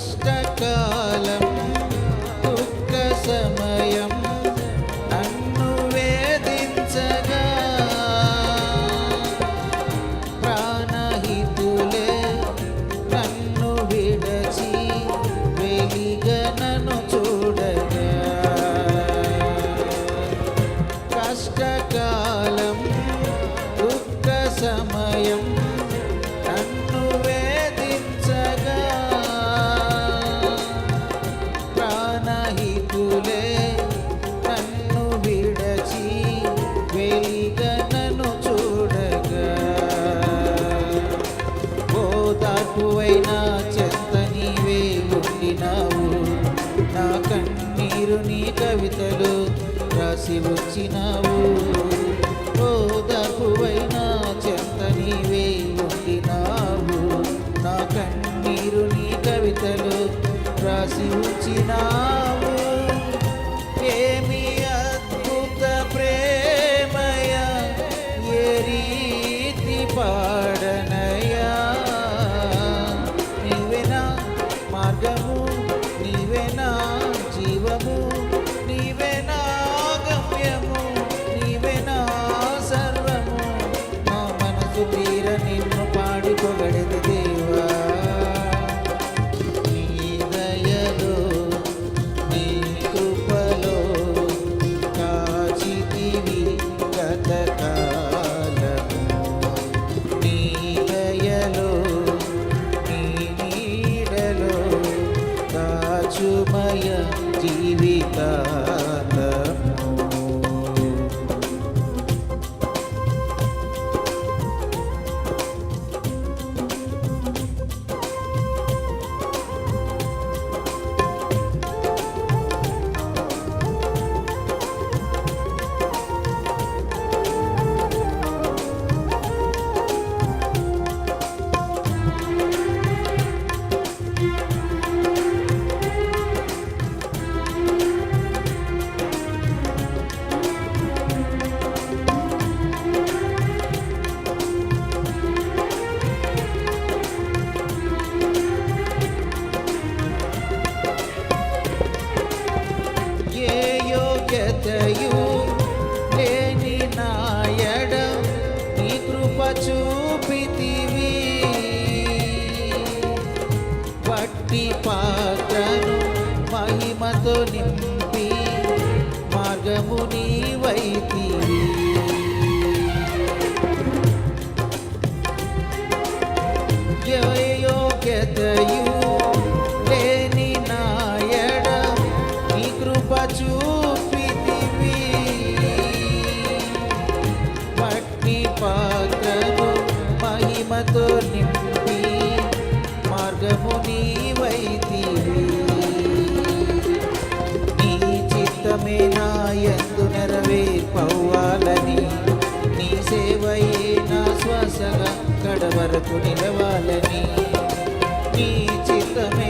కష్టకాలం దుఃఖ సమయం నన్ను వేధించగా ప్రాణహితులే నన్ను విడచి వెలిగా నన్ను చూడగా కష్టకాలం దుఃఖ సమయం నన్ను వేధించగా ప్రాణహితులే నన్ను విడచి వెలిగా నన్ను చూడగా ఓదార్పువైనా చెంత నీవే ఉండినావు నా కన్నీరు నీ కవితలు రాసి వచ్చినావు ఓదార్పువైనా చెంత నీవే ఉండినావు నా కన్నీరు నీ కవితలు రాసి ఉంచినావు ఏమి అద్భుత ప్రేమయ ఏ రీతి పాడనయా నీవేనా మార్గము నీవేనా జీవము నీవేనా గమ్యము నీవేనా సర్వము నా మనసు తీర నిన్ను పాడి పొగడెదు దేవా నీ దయలో నీ కృపలో కాచితివి గతకాలము నీ దయలో నీ నీడలో కాచుమయ జీవితాంతము యోగ్యతయు లేని నాయడ నీ కృప చూపితివి వట్టి పాత్రను మహిమతో నింపి మార్గము నీవైతివి యోగ్యతయు లేని నాయడ నీ కృప చూపితివి మట్టి పాత్రను మహిమతో నింపి మార్గము నీవైతివి నీ చిత్తమే నా యందు నెరవేర్పవ్వాలని నీ సేవయే నా శ్వాసగా కడవరకు నిలవాలని నీ చిత్తమే